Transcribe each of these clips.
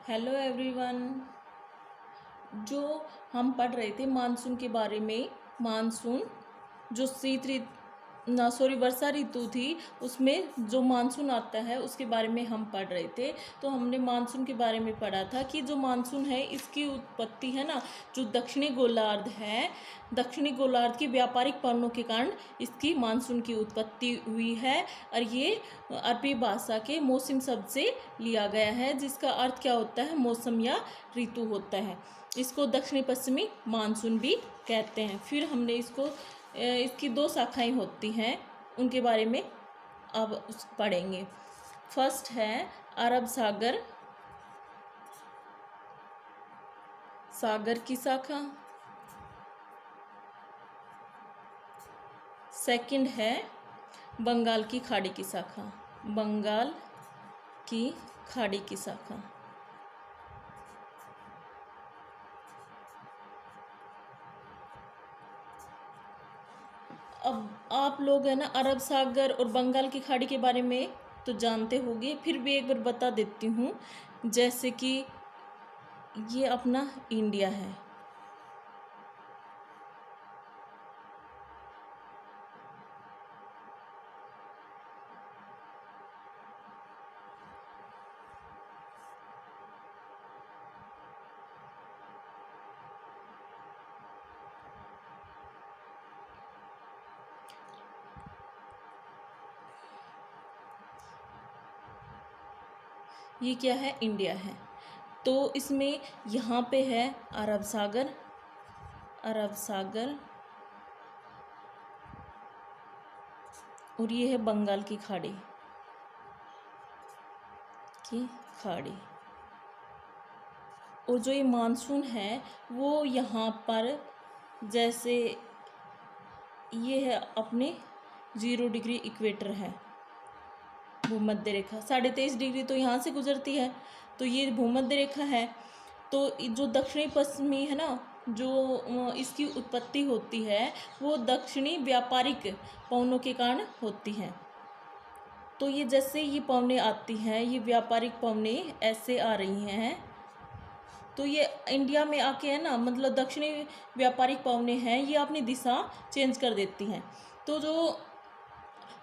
Hello everyone. जो हम पढ़ रहे थे मानसून के बारे में, मानसून जो शीत ऋतु ना सॉरी वर्षा ऋतु थी, उसमें जो मानसून आता है उसके बारे में हम पढ़ रहे थे। तो हमने मानसून के बारे में पढ़ा था कि जो मानसून है इसकी उत्पत्ति है ना, जो दक्षिणी गोलार्ध है, दक्षिणी गोलार्ध की व्यापारिक पवनों के कारण इसकी मानसून की उत्पत्ति हुई है। और ये अरबी भाषा के मौसम शब्द से लिया गया है, जिसका अर्थ क्या होता है, मौसम या ऋतु होता है। इसको दक्षिणी पश्चिमी मानसून भी कहते हैं। फिर हमने इसकी दो शाखाएं होती हैं, उनके बारे में अब पढ़ेंगे। फर्स्ट है अरब सागर की शाखा। सेकंड है बंगाल की खाड़ी की शाखा, बंगाल की खाड़ी की शाखा। अब आप लोग है ना अरब सागर और बंगाल की खाड़ी के बारे में तो जानते होंगे, फिर भी एक बार बता देती हूँ। जैसे कि ये अपना इंडिया है, ये क्या है, इंडिया है। तो इसमें यहाँ पे है अरब सागर, अरब सागर, और ये है बंगाल की खाड़ी की खाड़ी। और जो ये मानसून है वो यहाँ पर, जैसे ये है अपने 0 डिग्री इक्वेटर है, भूमध्य रेखा 23.5 डिग्री तो यहाँ से गुजरती है, तो ये भूमध्य रेखा है। तो जो दक्षिणी पश्चिमी है ना, जो इसकी उत्पत्ति होती है वो दक्षिणी व्यापारिक पवनों के कारण होती है। तो ये जैसे ये पवनें आती हैं, ये व्यापारिक पवनें ऐसे आ रही हैं, तो ये इंडिया में आके है ना, मतलब दक्षिणी व्यापारिक पवनें हैं, ये अपनी दिशा चेंज कर देती हैं। तो जो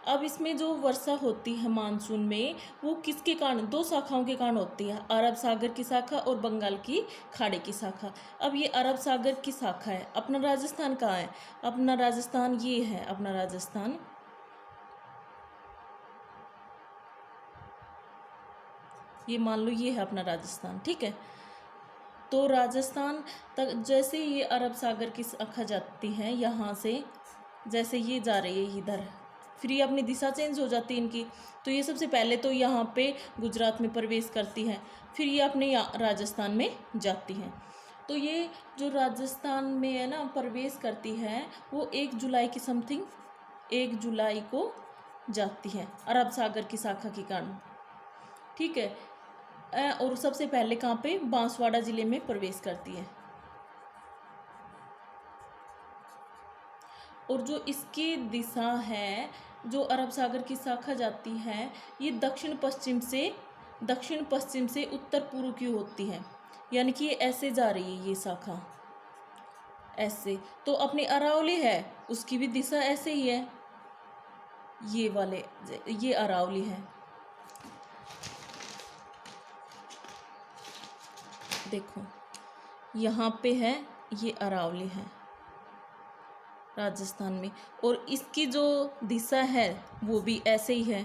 अब इसमें जो वर्षा होती है मानसून में, वो किसके कारण, दो शाखाओं के कारण होती है, अरब सागर की शाखा और बंगाल की खाड़ी की शाखा। अब ये अरब सागर की शाखा है, अपना राजस्थान कहाँ है, अपना राजस्थान ये है, अपना राजस्थान, ये मान लो ये है अपना राजस्थान, ठीक है। तो राजस्थान तक जैसे ये अरब सागर की शाखा जाती है यहाँ से, जैसे ये जा रही है इधर, फिर ये अपनी दिशा चेंज हो जाती है इनकी। तो ये सबसे पहले तो यहाँ पे गुजरात में प्रवेश करती है, फिर ये अपने राजस्थान में जाती है। तो ये जो राजस्थान में है ना प्रवेश करती है, वो 1 जुलाई की समथिंग, 1 जुलाई को जाती है अरब सागर की शाखा के कारण, ठीक है। और सबसे पहले कहाँ पे, बांसवाड़ा ज़िले में प्रवेश करती है। और जो इसकी दिशा है, जो अरब सागर की शाखा जाती है, ये दक्षिण पश्चिम से उत्तर पूर्व की होती है, यानी कि ये ऐसे जा रही है ये शाखा, ऐसे। तो अपनी अरावली है, उसकी भी दिशा ऐसे ही है, ये वाले, ये अरावली है, देखो यहाँ पे है, ये अरावली है राजस्थान में, और इसकी जो दिशा है वो भी ऐसे ही है।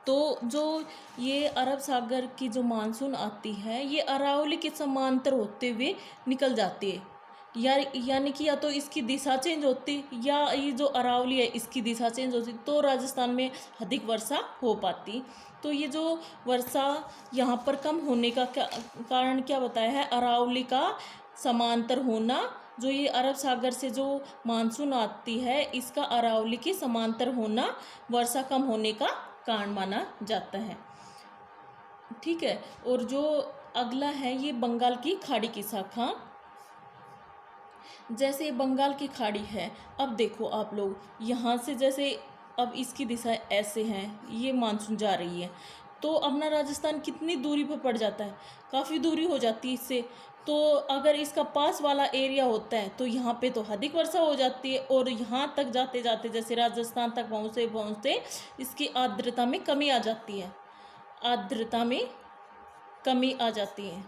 तो जो ये अरब सागर की जो मानसून आती है, ये अरावली के समांतर होते हुए निकल जाती है, यानी कि या तो इसकी दिशा चेंज होती, या ये जो अरावली है इसकी दिशा चेंज होती, तो राजस्थान में अधिक वर्षा हो पाती। तो ये जो वर्षा यहाँ पर कम होने का कारण क्या बताया है, अरावली का समांतर होना। जो ये अरब सागर से जो मानसून आती है, इसका अरावली के समांतर होना वर्षा कम होने का कारण माना जाता है, ठीक है। और जो अगला है ये बंगाल की खाड़ी की शाखा। जैसे बंगाल की खाड़ी है, अब देखो आप लोग यहाँ से, जैसे अब इसकी दिशा ऐसे है, ये मानसून जा रही है, तो अपना राजस्थान कितनी दूरी पर पड़ जाता है, काफ़ी दूरी हो जाती है इससे। तो अगर इसका पास वाला एरिया होता है तो यहाँ पे तो अधिक वर्षा हो जाती है, और यहाँ तक जाते जाते जैसे राजस्थान तक पहुँचते पहुँचते इसकी आर्द्रता में कमी आ जाती है, आर्द्रता में कमी आ जाती है,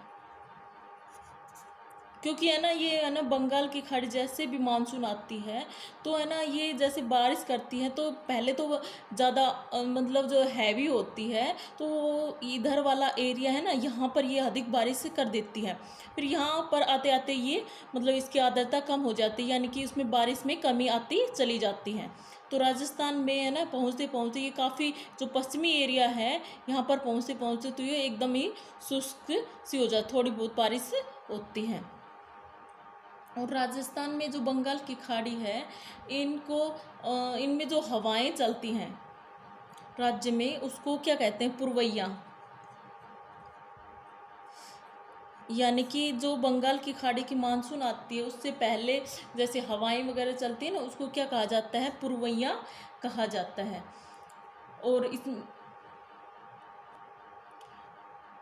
क्योंकि है ना ये है ना बंगाल की खाड़ी जैसे भी मानसून आती है तो है ना ये जैसे बारिश करती है तो पहले तो ज़्यादा मतलब जो हैवी होती है, तो वो इधर वाला एरिया है ना यहाँ पर ये अधिक बारिश कर देती है, फिर यहाँ पर आते आते ये मतलब इसकी आर्द्रता कम हो जाती है, यानी कि इसमें बारिश में कमी आती चली जाती है। तो राजस्थान में है ना पहुँचते पहुँचते ये काफ़ी जो पश्चिमी एरिया है यहाँ पर पहुँचते पहुँचते तो ये एकदम ही शुष्क सी हो जाती, थोड़ी बहुत बारिश होती है। और राजस्थान में जो बंगाल की खाड़ी है इनमें जो हवाएं चलती हैं राज्य में उसको क्या कहते हैं, पुरवैया, यानी कि जो बंगाल की खाड़ी की मानसून आती है उससे पहले जैसे हवाएं वगैरह चलती है ना उसको क्या कहा जाता है, पुरवैया कहा जाता है।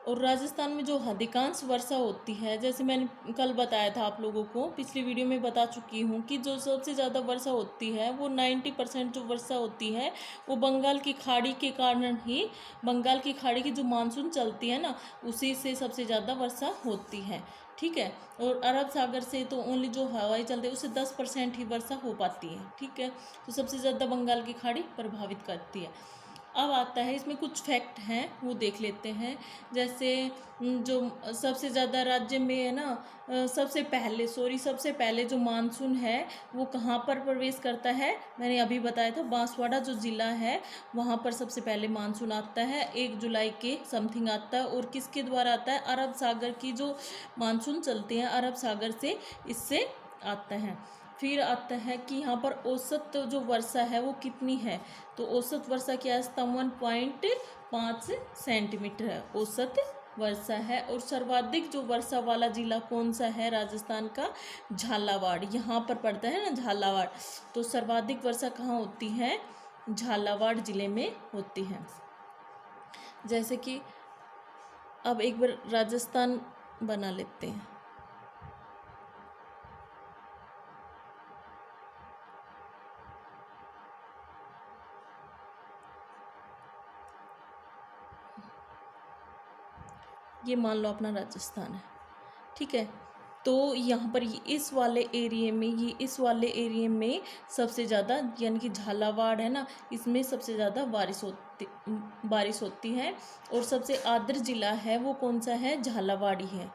और राजस्थान में जो अधिकांश वर्षा होती है, जैसे मैंने कल बताया था आप लोगों को, पिछली वीडियो में बता चुकी हूँ कि जो सबसे ज़्यादा वर्षा होती है वो 90% जो वर्षा होती है वो बंगाल की खाड़ी के कारण ही, बंगाल की खाड़ी की जो मानसून चलती है ना उसी से सबसे ज़्यादा वर्षा होती है, ठीक है। और अरब सागर से तो ओनली जो हवाएं चलती है उससे 10% ही वर्षा हो पाती है, ठीक है। तो सबसे ज़्यादा बंगाल की खाड़ी प्रभावित करती है। अब आता है इसमें कुछ फैक्ट हैं वो देख लेते हैं। जैसे जो सबसे ज़्यादा राज्य में है ना सबसे पहले जो मानसून है वो कहाँ पर प्रवेश करता है, मैंने अभी बताया था बांसवाड़ा जो ज़िला है वहाँ पर सबसे पहले मानसून आता है, 1 जुलाई के समथिंग आता है। और किसके द्वारा आता है, अरब सागर की जो मानसून चलती है अरब सागर से इससे आता है। फिर आता है कि यहाँ पर औसत जो वर्षा है वो कितनी है, तो औसत वर्षा क्या है, 57.5 सेंटीमीटर है औसत वर्षा है। और सर्वाधिक जो वर्षा वाला जिला कौन सा है राजस्थान का, झालावाड़, यहाँ पर पड़ता है ना झालावाड़। तो सर्वाधिक वर्षा कहाँ होती है, झालावाड़ जिले में होती है। जैसे कि अब एक बार राजस्थान बना लेते हैं। ये मान लो अपना राजस्थान है, ठीक है। तो यहाँ पर इस वाले एरिए में सबसे ज़्यादा यानी कि झालावाड़ है ना इसमें सबसे ज़्यादा बारिश होती है। और सबसे आर्द्र जिला है वो कौन सा है, झालावाड़ ही है,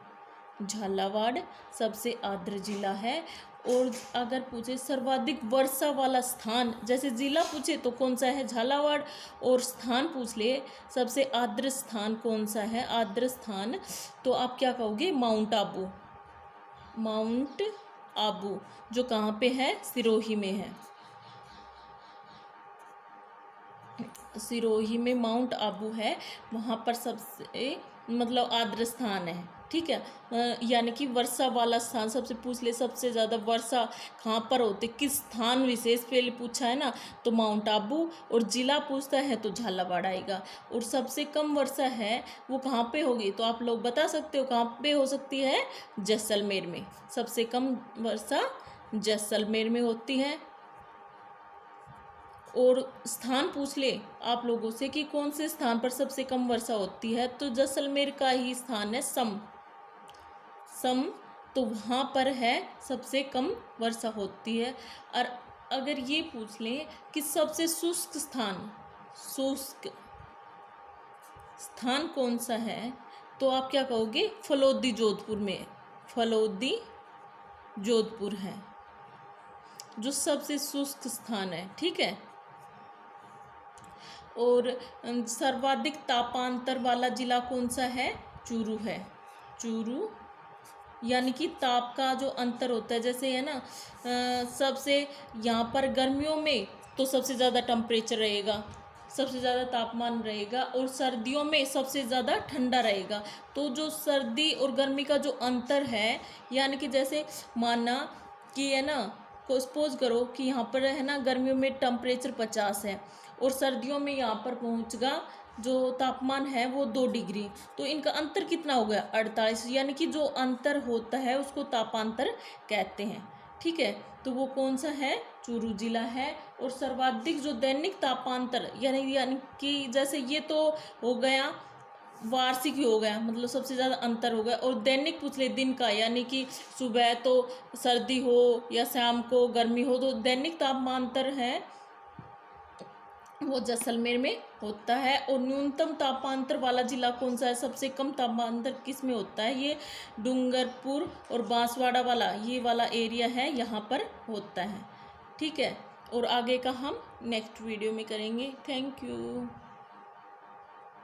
झालावाड़ सबसे आर्द्र जिला है। और अगर पूछे सर्वाधिक वर्षा वाला स्थान, जैसे जिला पूछे तो कौन सा है, झालावाड़, और स्थान पूछ ले सबसे आर्द्र स्थान कौन सा है, आर्द्र स्थान, तो आप क्या कहोगे, माउंट आबू, जो कहाँ पे है, सिरोही में है, सिरोही में माउंट आबू है, वहाँ पर सबसे मतलब आर्द्र स्थान है, ठीक है। यानी कि वर्षा वाला स्थान सबसे पूछ ले, सबसे ज़्यादा वर्षा कहाँ पर होती, किस स्थान विशेष पे पूछा है ना तो माउंट आबू, और जिला पूछता है तो झालावाड़ आएगा। और सबसे कम वर्षा है वो कहाँ पे होगी, तो आप लोग बता सकते हो कहाँ पे हो सकती है, जैसलमेर में, सबसे कम वर्षा जैसलमेर में होती है। और स्थान पूछ ले आप लोगों से कि कौन से स्थान पर सबसे कम वर्षा होती है, तो जैसलमेर का ही स्थान है सम, तो वहाँ पर है सबसे कम वर्षा होती है। और अगर ये पूछ लें कि सबसे शुष्क स्थान कौन सा है, तो आप क्या कहोगे, फलोदी जोधपुर है जो सबसे शुष्क स्थान है, ठीक है। और सर्वाधिक तापांतर वाला जिला कौन सा है, चूरू है, चूरू, यानी कि ताप का जो अंतर होता है, जैसे है ना सबसे यहाँ पर गर्मियों में तो सबसे ज़्यादा टेम्परेचर रहेगा, सबसे ज़्यादा तापमान रहेगा, और सर्दियों में सबसे ज़्यादा ठंडा रहेगा। तो जो सर्दी और गर्मी का जो अंतर है, यानी कि जैसे माना कि है ना को सपोज करो कि यहाँ पर है ना गर्मियों में टेम्परेचर 50 है और सर्दियों में यहाँ पर पहुँचगा जो तापमान है वो 2 डिग्री। तो इनका अंतर कितना हो गया 48, यानी कि जो अंतर होता है उसको तापांतर कहते हैं। ठीक है, तो वो कौन सा है, चूरू जिला है। और सर्वाधिक जो दैनिक तापांतर यानी कि जैसे ये तो हो गया वार्षिक ही हो गया, मतलब सबसे ज़्यादा अंतर हो गया। और दैनिक पूछ ले दिन का, यानी कि सुबह तो सर्दी हो या शाम को गर्मी हो, तो दैनिक तापांतर है वो जैसलमेर में होता है। और न्यूनतम तापांतर वाला जिला कौन सा है, सबसे कम तापांतर किस में होता है, ये डूंगरपुर और बांसवाड़ा वाला ये वाला एरिया है, यहाँ पर होता है। ठीक है, और आगे का हम नेक्स्ट वीडियो में करेंगे। Thank you.